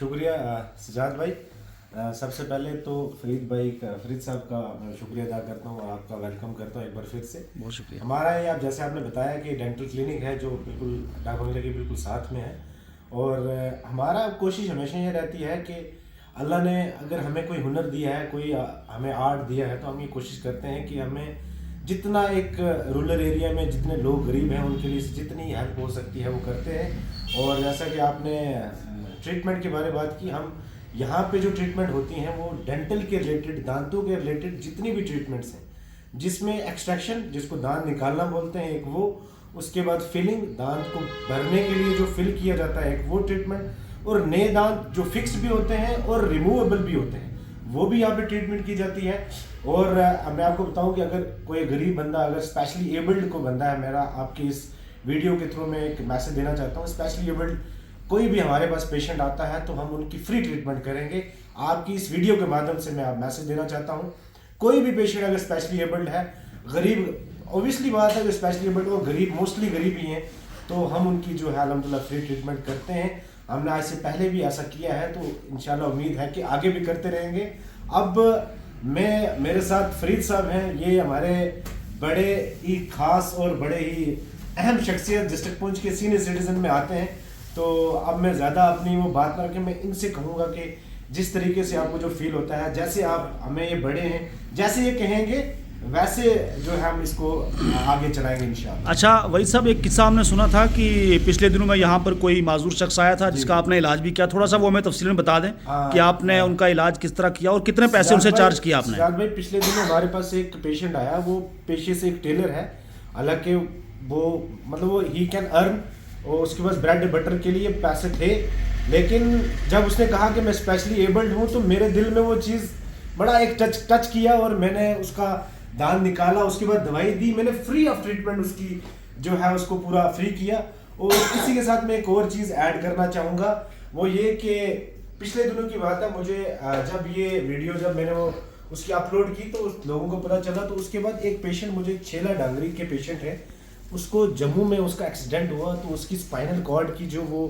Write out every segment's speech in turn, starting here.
शुक्रिया सजाद भाई। सबसे पहले तो फरीद साहब का मैं शुक्रिया अदा करता हूँ, आपका वेलकम करता हूँ एक बार फिर से। बहुत शुक्रिया। हमारा ये आप जैसे आपने बताया कि डेंटल क्लिनिक है जो बिल्कुल डाक बंगले के बिल्कुल साथ में है, और हमारा कोशिश हमेशा ये रहती है कि अल्लाह ने अगर हमें कोई हुनर दिया है, कोई हमें आर्ट दिया है, तो हम ये कोशिश करते हैं कि हमें जितना एक रूरल एरिया में जितने लोग गरीब हैं उनके लिए जितनी हेल्प हो सकती है वो करते हैं। और जैसा कि आपने ट्रीटमेंट के बारे में बात की, हम यहाँ पे जो ट्रीटमेंट होती हैं वो डेंटल के रिलेटेड, दांतों के रिलेटेड जितनी भी ट्रीटमेंट्स हैं, जिसमें एक्सट्रैक्शन जिसको दांत निकालना बोलते हैं एक वो, उसके बाद फिलिंग दांत को भरने के लिए जो फिल किया जाता है एक वो ट्रीटमेंट, और नए दांत जो फिक्स भी होते हैं और रिमूवेबल भी होते हैं वो भी यहाँ पे ट्रीटमेंट की जाती है। और मैं आपको बताऊं कि अगर कोई गरीब बंदा, अगर स्पेशली एबल्ड को बंदा है, मेरा आपके इस वीडियो के थ्रू मैं एक मैसेज देना चाहता हूँ, स्पेशली एबल्ड कोई भी हमारे पास पेशेंट आता है तो हम उनकी फ्री ट्रीटमेंट करेंगे। आपकी इस वीडियो के माध्यम से मैं आप मैसेज देना चाहता हूँ, कोई भी पेशेंट अगर स्पेशली एबल्ड है, गरीब ऑब्वियसली बात है, जो स्पेशली एबल्ड वो गरीब मोस्टली गरीब ही हैं, तो हम उनकी जो है अल्हम्दुलिल्लाह फ्री ट्रीटमेंट करते हैं। हमने आज से पहले भी ऐसा किया है, तो इंशाल्लाह उम्मीद है कि आगे भी करते रहेंगे। अब मेरे साथ फरीद साहब हैं, ये हमारे बड़े ही खास और बड़े ही अहम शख्सियत डिस्ट्रिक्ट पुंछ के सीनियर सिटीजन में आते हैं। तो अब मैं ज़्यादा अपनी वो बात ना कि मैं इनसे कहूँगा कि जिस तरीके से आपको जो फील होता है, जैसे आप हमें ये बड़े हैं, जैसे ये कहेंगे वैसे जो है हम इसको आगे चलाएंगे इंशाल्लाह। अच्छा वही साहब, एक किस्सा हमने सुना था कि पिछले दिनों में यहाँ पर कोई माजूर शख्स आया था जिसका आपने इलाज भी किया, थोड़ा सा वो हमें तफसील में बता दें कि आपने उनका इलाज किस तरह किया और कितने पैसे उनसे चार्ज किया आपने। भाई पिछले दिनों हमारे पास एक पेशेंट आया, वो पेशे से एक टेलर है, हालांकि वो मतलब वो ही कैन अर्न, और उसके पास ब्रेड बटर के लिए पैसे थे, लेकिन जब उसने कहा कि मैं स्पेशली एबल्ड हूँ तो मेरे दिल में वो चीज़ बड़ा एक टच किया, और मैंने उसका दांत निकाला, उसके बाद दवाई दी, मैंने फ्री ऑफ ट्रीटमेंट उसकी जो है उसको पूरा फ्री किया। और इसी के साथ मैं एक और चीज़ ऐड करना चाहूँगा, वो ये कि पिछले दिनों की बात है, मुझे जब ये वीडियो जब मैंने वो उसकी अपलोड की तो लोगों को पता चला, तो उसके बाद एक पेशेंट मुझे छेला डांगरी के पेशेंट है, उसको जम्मू में उसका एक्सीडेंट हुआ, तो उसकी स्पाइनल कॉर्ड की जो वो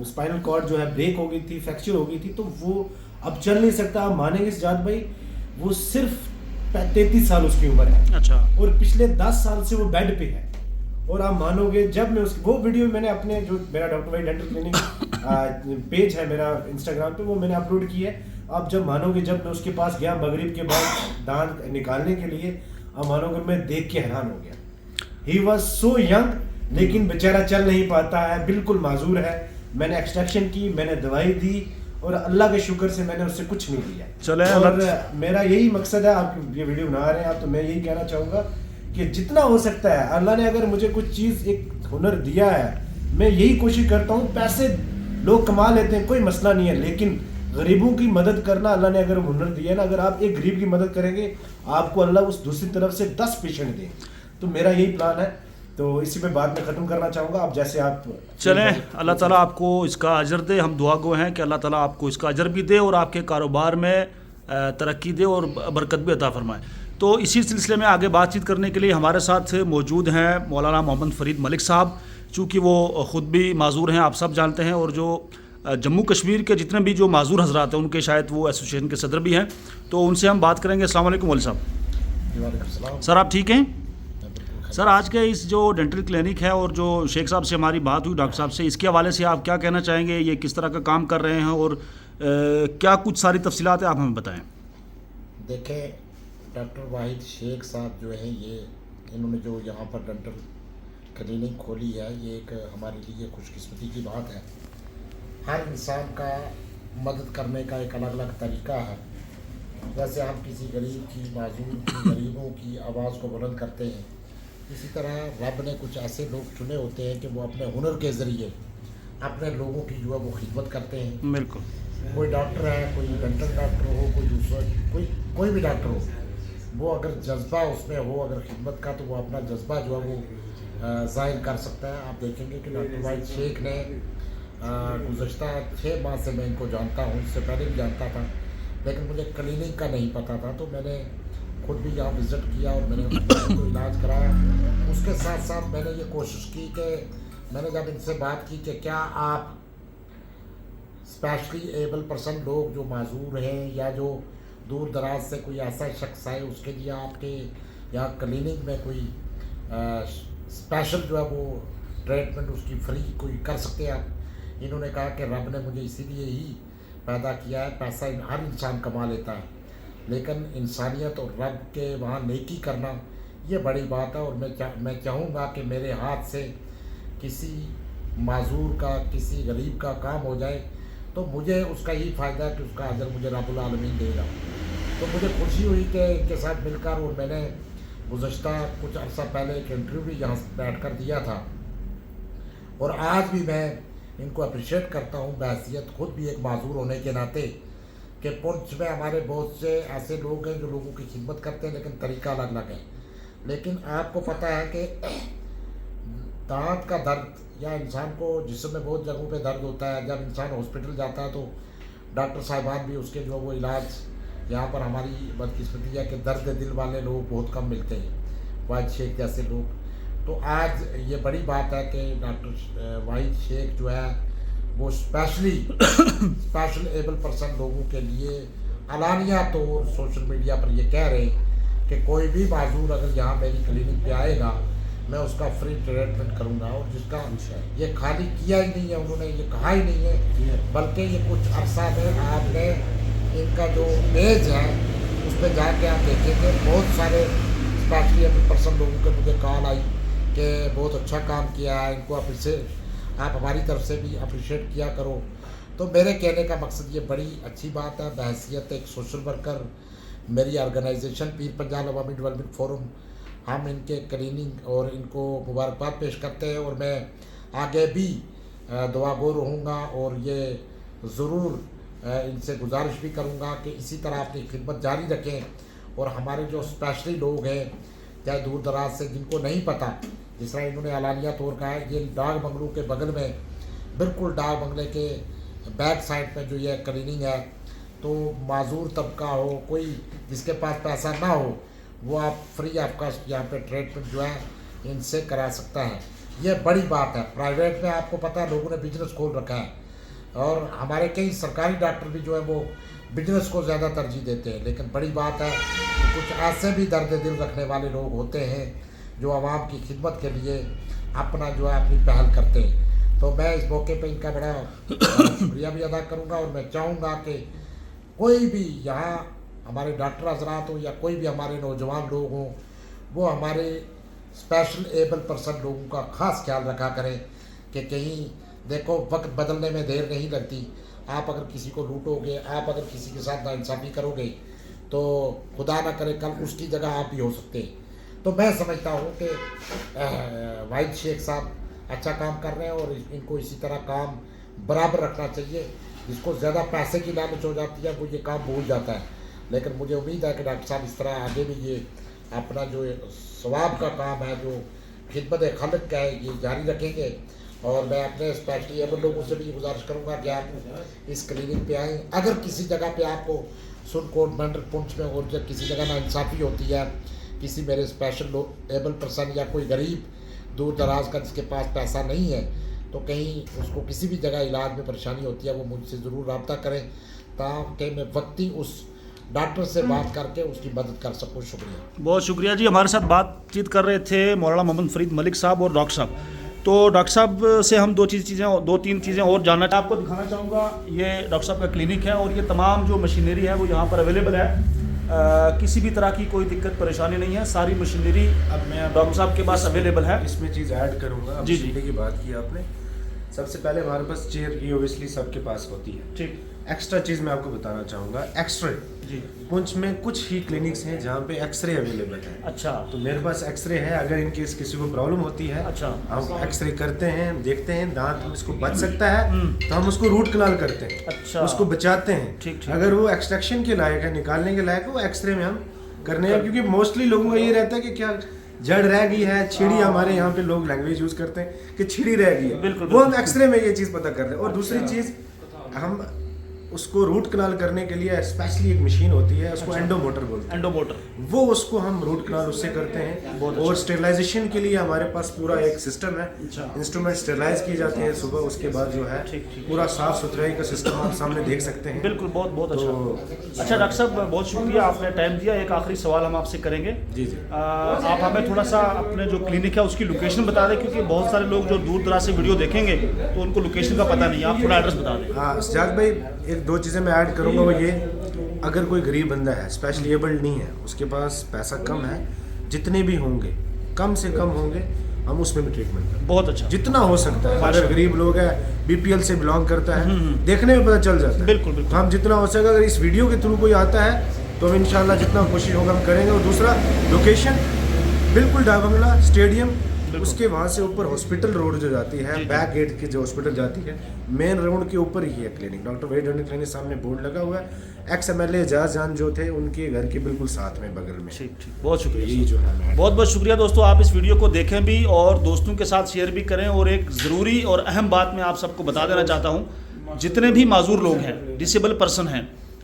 स्पाइनल कॉर्ड जो है ब्रेक हो गई थी, फ्रैक्चर हो गई थी, तो वो अब चल नहीं सकता। आप मानेंगे सजाद भाई, वो सिर्फ 33 साल उसकी उम्र है। अच्छा। और पिछले 10 साल से वो बेड पे है, और आप मानोगे जब मैं वो वीडियो मैंने अपने जो मेरा डॉक्टर भाई डेंटल क्लिनिक पेज है मेरा इंस्टाग्राम पे, वो मैंने अपलोड की है। आप जब मानोगे, जब मैं उसके पास गया मगरिब के बाद दांत निकालने के लिए, आप मानोगे मैं देख के हैरान हो गया। ही वॉज सो यंग, लेकिन बेचारा चल नहीं पाता है, बिल्कुल माजूर है। मैंने एक्सट्रैक्शन की, मैंने दवाई दी, और अल्लाह के शुक्र से मैंने उससे कुछ नहीं लिया। चले, और मेरा यही मकसद है, आप ये वीडियो बना रहे हैं आप, तो मैं यही कहना चाहूँगा कि जितना हो सकता है, अल्लाह ने अगर मुझे कुछ चीज़ एक हुनर दिया है, मैं यही कोशिश करता हूँ। पैसे लोग कमा लेते हैं, कोई मसला नहीं है, लेकिन गरीबों की मदद करना, अल्लाह ने अगर हुनर दिया है ना, अगर आप एक गरीब की मदद करेंगे, आपको अल्लाह उस दूसरी तरफ से 10 पेशेंट दे। तो मेरा यही प्लान है, तो इसी पे बात में ख़त्म करना चाहूँगा। आप जैसे आप चलें, अल्लाह ताला आपको इसका अजर दे। हम दुआ गो हैं कि अल्लाह ताला आपको इसका अजर भी दे और आपके कारोबार में तरक्की दे और बरकत भी अता फरमाए। तो इसी सिलसिले में आगे बातचीत करने के लिए हमारे साथ मौजूद हैं मौलाना मोहम्मद फरीद मलिक साहब, चूँकि वो ख़ुद भी माजूर हैं, आप सब जानते हैं, और जो जम्मू कश्मीर के जितने भी जो माजूर हजरात हैं उनके शायद वो एसोसिएशन के सदर भी हैं, तो उनसे हम बात करेंगे। अस्सलाम वालेकुम मौलवी साहब। सर आप ठीक हैं? सर आज के इस जो डेंटल क्लिनिक है और जो शेख साहब से हमारी बात हुई, डॉक्टर साहब से, इसके हवाले से आप क्या कहना चाहेंगे? ये किस तरह का काम कर रहे हैं और क्या कुछ सारी तफसीलात है, आप हमें बताएं। देखें, डॉक्टर वाहिद शेख साहब जो हैं, ये इन्होंने जो यहाँ पर डेंटल क्लिनिक खोली है, ये एक हमारे लिए खुशकिस्मती की बात है। हर इंसान का मदद करने का एक अलग अलग तरीका है। जैसे हम किसी गरीब की, माजूर की, गरीबों की आवाज़ को बुलंद करते हैं, इसी तरह रब ने कुछ ऐसे लोग चुने होते हैं कि वो अपने हुनर के ज़रिए अपने लोगों की जो है वो खिदमत करते हैं। बिल्कुल। कोई डॉक्टर है, कोई डेंटल डॉक्टर हो, कोई दूसरा कोई भी डॉक्टर हो, वो अगर जज्बा उसमें हो अगर खिदमत का, तो वो अपना जज्बा जो है वो ज़ाहिर कर सकता है। आप देखेंगे कि डॉक्टर वाहिद शेख ने गुज़श्ता 6 माह से मैं इनको जानता हूँ, इससे पहले भी जानता था, लेकिन मुझे क्लिनिक का नहीं पता था, तो मैंने खुद भी यहाँ विज़िट किया और मैंने उनको इलाज कराया। उसके साथ साथ मैंने ये कोशिश की कि मैंने जब इनसे बात की कि क्या आप स्पेशली एबल पर्सन लोग जो माजूर हैं या जो दूर दराज से कोई ऐसा शख्स है उसके लिए आपके यहाँ क्लिनिक में कोई स्पेशल जो है वो ट्रीटमेंट उसकी फ्री कोई कर सकते हैं आप। इन्होंने कहा कि रब ने मुझे इसीलिए ही पैदा किया है, पैसा हर इंसान कमा लेता है लेकिन इंसानियत और रब के वहाँ नेकी करना ये बड़ी बात है। और मैं चाहूँगा कि मेरे हाथ से किसी माजूर का किसी गरीब का काम हो जाए तो मुझे उसका ही फ़ायदा है कि उसका अजर मुझे रब्बुल आलमीन देगा। तो मुझे खुशी हुई कि इनके साथ मिलकर, और मैंने गुज़श्ता कुछ अर्सा पहले एक इंटरव्यू भी यहाँ बैठ कर दिया था और आज भी मैं इनको अप्रिशिएट करता हूँ बहैसियत खुद भी एक माजूर होने के नाते कि पुंछ में हमारे बहुत से ऐसे लोग हैं जो लोगों की खिदमत करते हैं लेकिन तरीका अलग अलग है। लेकिन आपको पता है कि दांत का दर्द या इंसान को जिस्म में बहुत जगहों पे दर्द होता है, जब इंसान हॉस्पिटल जाता है तो डॉक्टर साहिबान भी उसके जो वो इलाज, यहाँ पर हमारी बदकिस्मती है कि दर्द दिल वाले लोग बहुत कम मिलते हैं, वाहिद शेख जैसे लोग। तो आज ये बड़ी बात है कि डॉक्टर वाहिद शेख जो है वो स्पेशल एबल पर्सन लोगों के लिए अलानिया तौर सोशल मीडिया पर ये कह रहे हैं कि कोई भी माजूर अगर यहाँ मेरी क्लिनिक पे आएगा मैं उसका फ्री ट्रीटमेंट करूँगा। और जिसका ये खाली किया ही नहीं है, उन्होंने ये कहा ही नहीं है, बल्कि ये कुछ अरसा में आपने इनका जो पेज है उस पर जाके आप देखेंगे बहुत सारे स्पेशली एबल पर्सन लोगों के मुझे कॉल आई कि बहुत अच्छा काम किया है, इनको आप हमारी तरफ से भी अप्रिशिएट किया करो। तो मेरे कहने का मकसद ये बड़ी अच्छी बात है, बहैसियत एक सोशल वर्कर मेरी ऑर्गेनाइजेशन पीर पंजाल अवामी डेवलपमेंट फोरम हम इनके क्लीनिंग और इनको मुबारकबाद पेश करते हैं। और मैं आगे भी दुआगो रहूँगा और ये ज़रूर इनसे गुजारिश भी करूँगा कि इसी तरह अपनी खिदमत जारी रखें। और हमारे जो स्पेशली लोग हैं चाहे दूर दराज से जिनको नहीं पता, जिस तरह इन्होंने अलानिया तौर कहा है, ये डाक बंगलों के बगल में बिल्कुल डाक बंगले के बैक साइड में जो ये क्लिनिक है, तो माजूर तबका हो कोई जिसके पास पैसा ना हो वो आप फ्री आपका यहाँ पे ट्रीटमेंट जो है इनसे करा सकता है। ये बड़ी बात है। प्राइवेट में आपको पता है लोगों ने बिजनेस खोल रखा है और हमारे कई सरकारी डॉक्टर भी जो है वो बिजनेस को ज़्यादा तरजीह देते हैं। लेकिन बड़ी बात है कि कुछ ऐसे भी दर्द दिल रखने वाले लोग होते हैं जो आवाम की खिदमत के लिए अपना जो है अपनी पहल करते हैं। तो मैं इस मौके पे इनका बड़ा शुक्रिया भी अदा करूँगा और मैं चाहूँगा कि कोई भी यहाँ हमारे डॉक्टर हजरात हो या कोई भी हमारे नौजवान लोग हों वो हमारे स्पेशल एबल पर्सन लोगों का ख़ास ख्याल रखा करें कि कहीं देखो वक्त बदलने में देर नहीं लगती। आप अगर किसी को लूटोगे, आप अगर किसी के साथ नाइंसाफ़ी करोगे तो खुदा ना करे कल उसकी जगह आप भी हो सकते हैं। तो मैं समझता हूँ कि वाहिद शेख साहब अच्छा काम कर रहे हैं और इनको इसी तरह काम बराबर रखना चाहिए। जिसको ज़्यादा पैसे की लालच हो जाती है वो ये काम भूल जाता है। लेकिन मुझे उम्मीद है कि डॉक्टर साहब इस तरह आगे भी ये अपना जो सवाब का काम है जो खिदमत खल्क का है ये जारी रखेंगे। और मैं अपने स्पेशली एबल लोगों से भी गुजारिश करूँगा कि आप इस क्लिनिक पे आएँ। अगर किसी जगह पे आपको सुरकोट मंडल पुंछ में और जब किसी जगह नाइंसाफ़ी होती है, किसी मेरे स्पेशल एबल पर्सन या कोई गरीब दूर दराज का जिसके पास पैसा नहीं है तो कहीं उसको किसी भी जगह इलाज में परेशानी होती है वो मुझसे ज़रूर रब्ता करें ताकि मैं वक्ती उस डॉक्टर से बात करके उसकी मदद कर सकूँ। शुक्रिया, बहुत शुक्रिया जी। हमारे साथ बातचीत कर रहे थे मौलाना मोहम्मद फरीद मलिक साहब और डॉक्टर साहब। तो डॉक्टर साहब से हम दो तीन चीज़ें और जानना आपको दिखाना चाहूँगा। ये डॉक्टर साहब का क्लिनिक है और ये तमाम जो मशीनरी है वो यहाँ पर अवेलेबल है। किसी भी तरह की कोई दिक्कत परेशानी नहीं है, सारी मशीनरी अब मैं डॉक्टर साहब के पास अवेलेबल है। इसमें चीज़ ऐड करूँगा। जी जी की बात की आपने, सबसे पहले हमारे पास चेयर ये ओबियसली सबके पास होती है। ठीक, एक्स्ट्रा चीज़ मैं आपको बताना चाहूँगा, एक्सरे। जी, पुंछ में कुछ ही क्लिनिक्स हैं जहाँ पे एक्सरे अवेलेबल है। अच्छा, तो मेरे पास एक्सरे है। अगर इनके किसी को प्रॉब्लम होती है, अच्छा, हम एक्सरे करते हैं, देखते हैं दांत उसको बच सकता है तो हम उसको रूट कनाल करते हैं, अच्छा, उसको बचाते हैं। ठीक ठीक। अगर वो एक्सट्रैक्शन के लायक है, निकालने के लायक है, वो एक्सरे में हम करने हैं। क्योंकि मोस्टली लोगों का ये रहता है कि क्या जड़ रह गई है, छिड़ी, हमारे यहाँ पे लोग लैंग्वेज यूज करते हैं कि छिड़ी रह गई है, बिल्कुल, वो हम एक्सरे में ये चीज़ पता कर रहे हैं। और दूसरी चीज़ हम اس کو روٹ کنال کرنے کے لیے اسپیشلی ایک مشین ہوتی ہے, اس کو اینڈو موٹر بولتے ہیں. اینڈو موٹر, وہ اس کو ہم روٹ کنال اس سے کرتے ہیں. اور اسٹیرلائزیشن کے لیے ہمارے پاس پورا ایک سسٹم ہے. انسٹرومنٹ اسٹیرلائز کیے جاتے ہیں صبح, اس کے بعد جو ہے پورا صاف ستھرائی کا سسٹم آپ سامنے دیکھ سکتے ہیں. بالکل, بہت اچھا. اچھا ڈاکٹر صاحب, بہت شکریہ, آپ نے ٹائم دیا. ایک آخری سوال ہم آپ سے کریں گے. جی جی, آپ ہمیں تھوڑا سا اپنے جو کلینک ہے اس کی لوکیشن بتا دیں, کیونکہ بہت سارے لوگ جو دور دراز سے ویڈیو دیکھیں گے تو ان کو لوکیشن کا پتہ نہیں ہے. آپ تھوڑا ایڈریس بتا دیں. ہاں سجاد بھائی, ایک دو چیزیں میں ایڈ کروں گا. وہ یہ, اگر کوئی غریب بندہ ہے, اسپیشلی ایبلڈ نہیں ہے, اس کے پاس پیسہ کم ہے, جتنے بھی ہوں گے کم سے کم ہوں گے, ہم اس میں بھی ٹریٹمنٹ کریں. بہت اچھا, جتنا ہو سکتا ہے. اگر غریب لوگ ہیں, بی پی ایل سے بلانگ کرتا ہے, دیکھنے میں پتہ چل جاتا ہے. بالکل بالکل, ہم جتنا ہو سکے, اگر اس ویڈیو کے تھرو کوئی آتا ہے تو ہم انشاءاللہ جتنا کوشش ہوگا ہم کریں گے. اور دوسرا, لوکیشن بالکل ڈاک بنگلہ اسٹیڈیم, اس کے وہاں سے اوپر ہاسپٹل روڈ جو جاتی ہے, بیک گیٹ کی جو ہاسپٹل جاتی ہے, مین روڈ کے اوپر ہی ہے clinic. Doctor Waheed dental clinic سامنے بورڈ لگا ہوا ہے. Ex M L A Aijaz Jan جو تھے, ان کے گھر کے بالکل ساتھ میں, بغل میں. ٹھیک, بہت شکریہ. یہی جو ہے, بہت بہت شکریہ دوستوں. آپ اس ویڈیو کو دیکھیں بھی اور دوستوں کے ساتھ شیئر بھی کریں. اور ایک ضروری اور اہم بات میں آپ سب کو بتا دینا چاہتا ہوں, جتنے بھی معذور لوگ ہیں, ڈسیبل پرسن ہیں,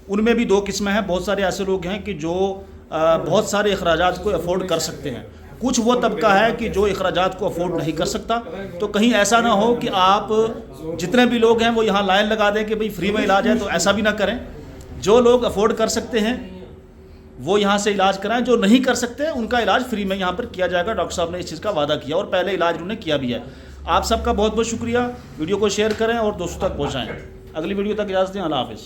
ان میں بھی دو قسمیں ہیں. بہت سارے ایسے لوگ ہیں کہ جو بہت سارے اخراجات کو افورڈ کر سکتے ہیں. کچھ وہ طبقہ ہے کہ جو اخراجات کو افورڈ نہیں کر سکتا. تو کہیں ایسا نہ ہو کہ آپ جتنے بھی لوگ ہیں وہ یہاں لائن لگا دیں کہ بھئی فری میں علاج ہے, تو ایسا بھی نہ کریں. جو لوگ افورڈ کر سکتے ہیں وہ یہاں سے علاج کرائیں, جو نہیں کر سکتے ان کا علاج فری میں یہاں پر کیا جائے گا. ڈاکٹر صاحب نے اس چیز کا وعدہ کیا اور پہلے علاج انہوں نے کیا بھی ہے. آپ سب کا بہت بہت شکریہ. ویڈیو کو شیئر کریں اور دوستوں تک پہنچائیں. اگلی ویڈیو تک اجازت دیں. اللہ حافظ.